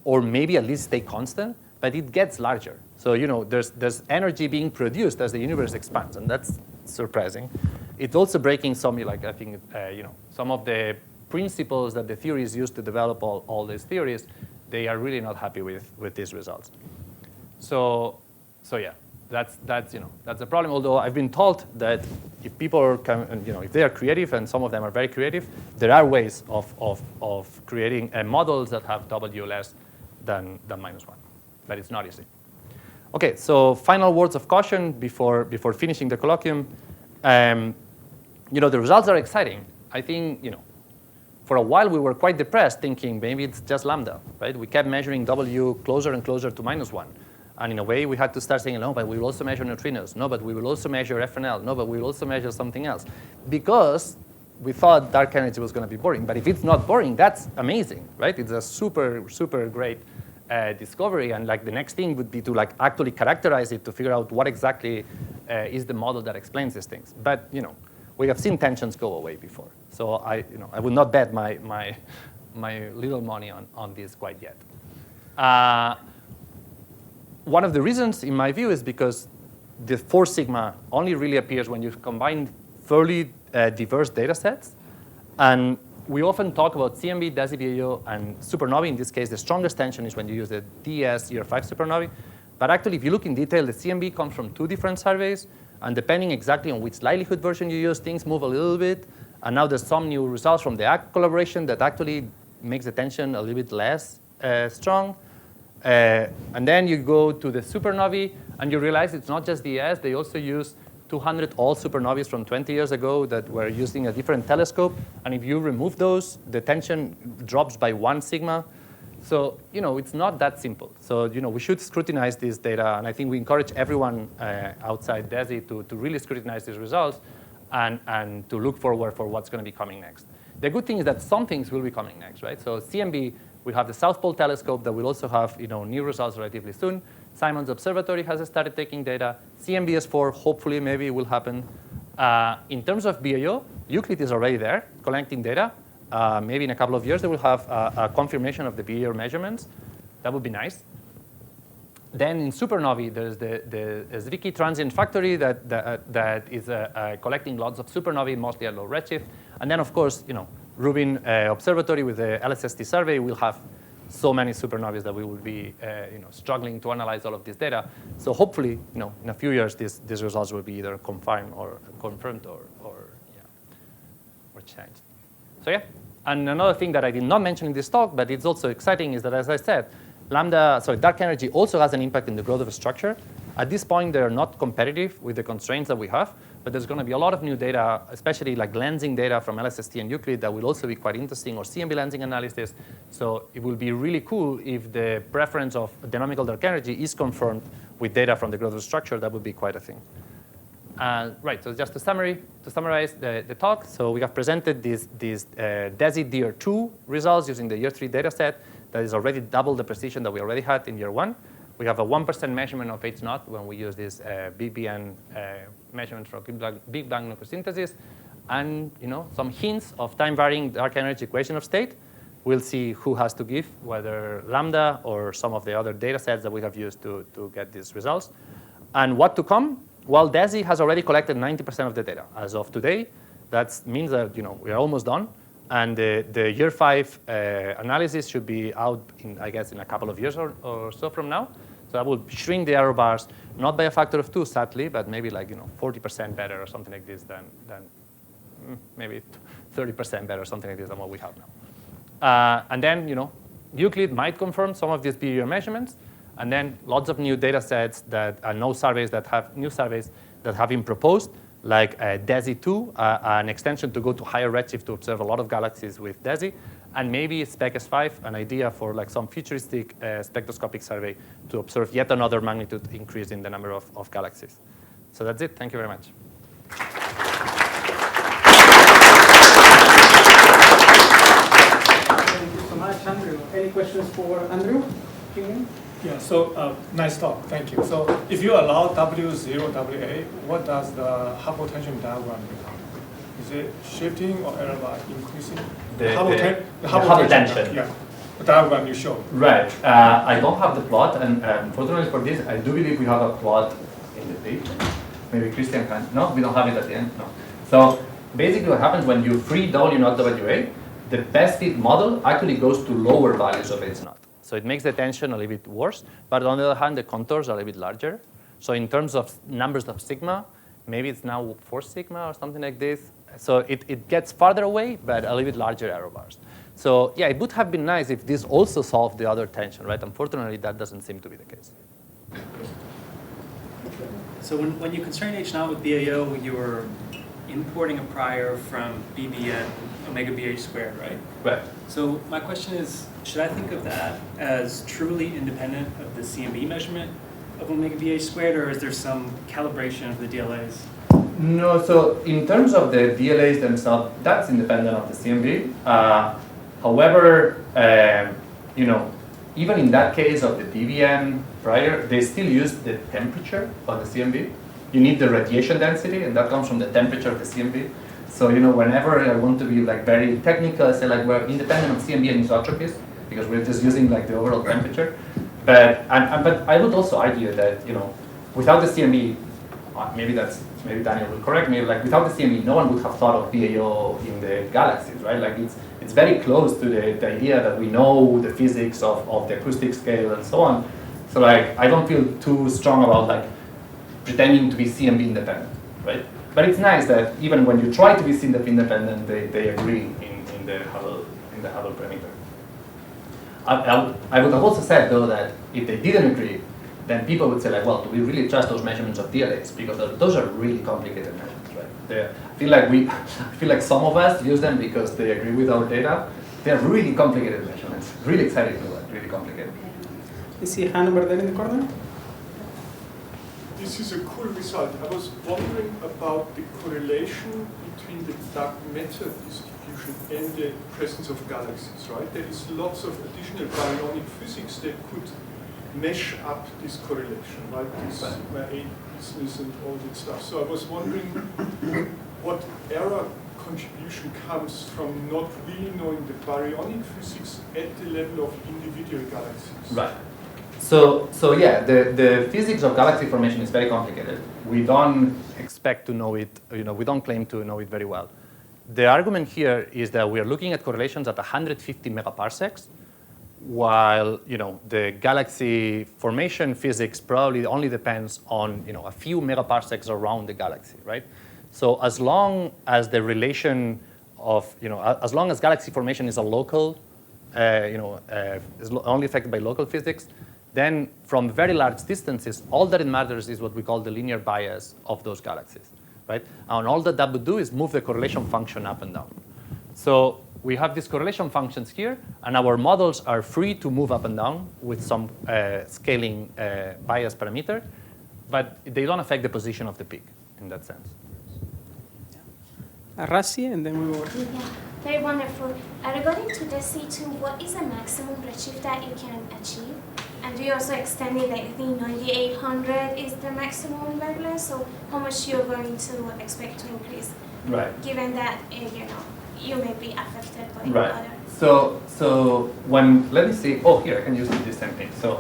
or maybe at least stay constant, but it gets larger. So there's energy being produced as the universe expands, and that's surprising. It's also breaking some, I think, some of the principles that the theories use to develop all these theories. They are really not happy with these results. So yeah, that's a problem. Although I've been told that if people can, if they are creative, and some of them are very creative, there are ways of creating models that have W less than -1, but it's not easy. Okay, so final words of caution before finishing the colloquium. The results are exciting. I think for a while we were quite depressed, thinking maybe it's just lambda, right? We kept measuring W closer and closer to -1. And in a way, we had to start saying, no, but we will also measure neutrinos. No, but we will also measure FNL. No, but we will also measure something else. Because we thought dark energy was going to be boring. But if it's not boring, that's amazing, right? It's a super, super great discovery. And the next thing would be to actually characterize it to figure out what exactly is the model that explains these things. But we have seen tensions go away before. So I would not bet my little money on this quite yet. One of the reasons, in my view, is because the 4 sigma only really appears when you combine fairly diverse data sets. And we often talk about CMB, DESI, BAO, and supernovae. In this case, the strongest tension is when you use the DS year 5 supernovae. But actually, if you look in detail, the CMB comes from 2 different surveys. And depending exactly on which likelihood version you use, things move a little bit. And now there's some new results from the ACT collaboration that actually makes the tension a little bit less strong. And then you go to the supernovae, and you realize it's not just DS. They also use 200 all supernovae from 20 years ago that were using a different telescope. And if you remove those, the tension drops by 1 sigma. So it's not that simple. So we should scrutinize this data. And I think we encourage everyone outside DESI to really scrutinize these results and to look forward for what's going to be coming next. The good thing is that some things will be coming next, right? So CMB We have the South Pole Telescope that will also have new results relatively soon. Simon's Observatory has started taking data. CMBS4, hopefully, maybe will happen. In terms of BAO, Euclid is already there collecting data. Maybe in a couple of years, they will have a confirmation of the BAO measurements. That would be nice. Then in supernovae, there's the Zwicky Transient Factory that is collecting lots of supernovae, mostly at low redshift. And then, of course, Rubin Observatory with the LSST survey will have so many supernovae that we will be struggling to analyze all of this data. So hopefully, in a few years, these results will be either confirmed or changed. So yeah. And another thing that I did not mention in this talk, but it's also exciting, is that, as I said, dark energy also has an impact in the growth of a structure. At this point, they're not competitive with the constraints that we have, but there's going to be a lot of new data, especially like lensing data from LSST and Euclid that will also be quite interesting, or CMB lensing analysis. So it will be really cool if the preference of dynamical dark energy is confirmed with data from the growth of structure. That would be quite a thing. Right, so just to summarize the talk, so we have presented these DESI year 2 results using the year 3 data set that is already double the precision that we already had in year 1. We have a 1% measurement of H0 when we use this BBN measurement for Big Bang nucleosynthesis, and some hints of time-varying dark energy equation of state. We'll see who has to give, whether lambda or some of the other data sets that we have used to get these results. And what to come? Well, DESI has already collected 90% of the data as of today. That means that we are almost done. And the year 5 analysis should be out, I guess, in a couple of years or so from now. So that will shrink the error bars, not by a factor of 2, sadly, but maybe like 40% better or something like this than maybe 30% better or something like this than what we have now. And then Euclid might confirm some of these BEO measurements, and then lots of new data sets new surveys that have been proposed, like DESI2, an extension to go to higher redshift to observe a lot of galaxies with DESI, and maybe SPECS5, an idea for like some futuristic spectroscopic survey to observe yet another magnitude increase in the number of galaxies. So that's it. Thank you very much. Thank you so much, Andrew. Any questions for Andrew? Yeah, so nice talk, thank you. So if you allow W0, WA, what does the Hubble tension diagram become? Is it shifting or error bar increasing? The Hubble tension. Yeah, the diagram you showed. Right. I don't have the plot, and unfortunately for this, I do believe we have a plot in the paper. Maybe Christian can. No, we don't have it at the end. No. So basically what happens when you free W0 WA, the best fit model actually goes to lower values of H0. So it makes the tension a little bit worse, but on the other hand, the contours are a little bit larger. So in terms of numbers of sigma, maybe it's now 4 sigma or something like this. So it gets farther away, but a little bit larger error bars. So yeah, it would have been nice if this also solved the other tension, right? Unfortunately, that doesn't seem to be the case. So when you constrain H0 with BAO, you were importing a prior from BBN omega BH squared, right? Right. So my question is, should I think of that as truly independent of the CMB measurement of omega BH squared, or is there some calibration of the DLAs? No, so in terms of the DLAs themselves, that's independent of the CMB. However, even in that case of the BBN prior, they still use the temperature of the CMB. You need the radiation density, and that comes from the temperature of the CMB. So whenever I want to be like very technical, I say like we're independent of CMB anisotropes because we're just using like the overall temperature. But I would also argue that without the CMB, maybe Daniel will correct me. Like without the CMB, no one would have thought of BAO in the galaxies, right? Like it's very close to the idea that we know the physics of the acoustic scale and so on. So like I don't feel too strong about like pretending to be CMB independent, right? But it's nice that even when you try to be CMB independent, they agree in the Hubble parameter. I would have also said though that if they didn't agree, then people would say like, well, do we really trust those measurements of DLAs? Because those are really complicated measurements, right? I feel like some of us use them because they agree with our data. They're really complicated measurements. Really exciting to learn, really complicated. You see a hand over there in the corner? this is a cool result. I was wondering about the correlation between the dark matter distribution and the presence of galaxies, right? There is lots of additional baryonic physics that could mesh up this correlation, right? This sigma 8 business and all that stuff. So I was wondering what error contribution comes from not really knowing the baryonic physics at the level of individual galaxies. Right. So yeah, the physics of galaxy formation is very complicated. We don't expect to know it, we don't claim to know it very well. The argument here is that we are looking at correlations at 150 megaparsecs, while the galaxy formation physics probably only depends on a few megaparsecs around the galaxy, right? So as long as the relation of as long as galaxy formation is a local, is only affected by local physics, then from very large distances, all that it matters is what we call the linear bias of those galaxies, right? And all that would do is move the correlation function up and down. So we have these correlation functions here, and our models are free to move up and down with some scaling bias parameter, but they don't affect the position of the peak in that sense. Rasi, and then we will. Yeah, very wonderful. Regarding to DESI2, what is the maximum redshift that you can achieve? And we also extended that I think 9800 is the maximum wavelength, so how much you're going to expect to increase? Right. Given that, you may be affected by Right. other. So when, let me see, here, I can use this same thing. So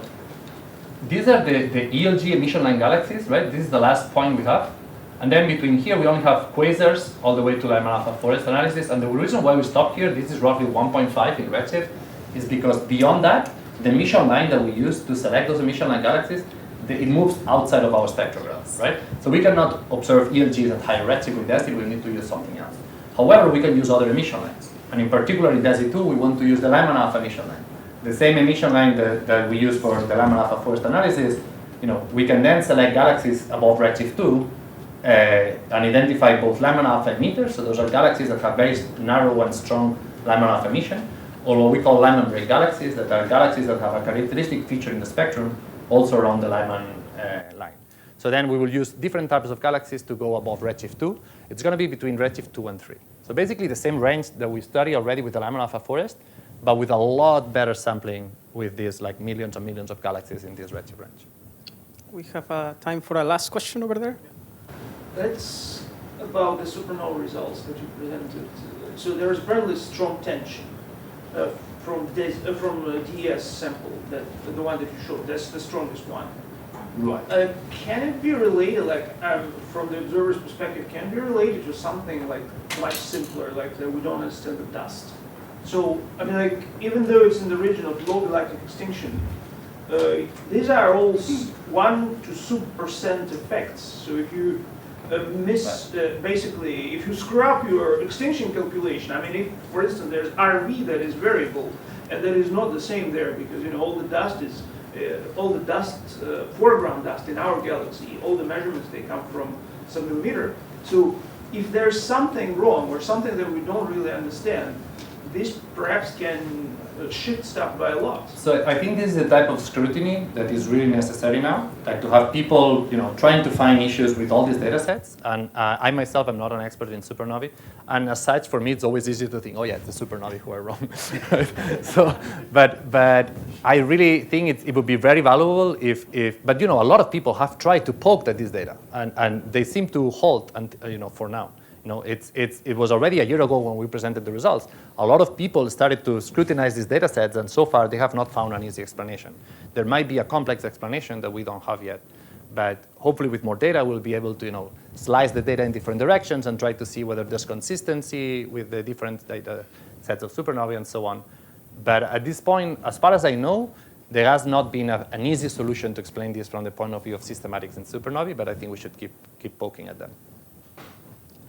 these are the ELG emission line galaxies, right? This is the last point we have. And then between here, we only have quasars all the way to Lyman-alpha forest analysis. And the reason why we stopped here, this is roughly 1.5 in redshift, is because beyond that, the emission line that we use to select those emission line galaxies, it moves outside of our spectrograph, right? So we cannot observe ELGs at higher redshift with DESI, we need to use something else. However, we can use other emission lines. And in particular, in DESI2, we want to use the Lyman-alpha emission line. The same emission line that we use for the Lyman-alpha forest analysis, we can then select galaxies above redshift 2 and identify both Lyman-alpha emitters, so those are galaxies that have very narrow and strong Lyman-alpha emission, or what we call Lyman break galaxies, that are galaxies that have a characteristic feature in the spectrum, also around the Lyman line. So then we will use different types of galaxies to go above redshift 2. It's going to be between redshift 2 and 3. So basically the same range that we study already with the Lyman-alpha forest, but with a lot better sampling with these like millions and millions of galaxies in this redshift range. We have time for a last question over there. That's about the supernova results that you presented. So there is apparently strong tension from DES sample, the one that you showed. That's the strongest one. Right. Can it be related, from the observer's perspective, can it be related to something like much simpler, like that we don't understand the dust? So, I mean, even though it's in the region of low galactic extinction, these are all 1 to sub% effects. So if you basically, if you screw up your extinction calculation, I mean, if, for instance, there's RV that is variable, and that is not the same there, because all the dust is, foreground dust in our galaxy, all the measurements, they come from some millimeter. So if there's something wrong or something that we don't really understand, this perhaps can shift stuff by a lot. So I think this is the type of scrutiny that is really necessary now, like to have people, trying to find issues with all these data sets. And I myself am not an expert in supernovae, and as such, for me, it's always easy to think, oh yeah, it's the supernovae who are wrong. So, but I really think it would be very valuable but a lot of people have tried to poke at this data, and they seem to halt, for now. It was already a year ago when we presented the results. A lot of people started to scrutinize these data sets, and so far they have not found an easy explanation. There might be a complex explanation that we don't have yet, but hopefully with more data we'll be able to slice the data in different directions and try to see whether there's consistency with the different data sets of supernovae and so on. But at this point, as far as I know, there has not been an easy solution to explain this from the point of view of systematics in supernovae, but I think we should keep poking at them.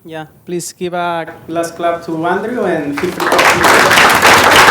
Yeah, please give a last clap to Andreu and feel free to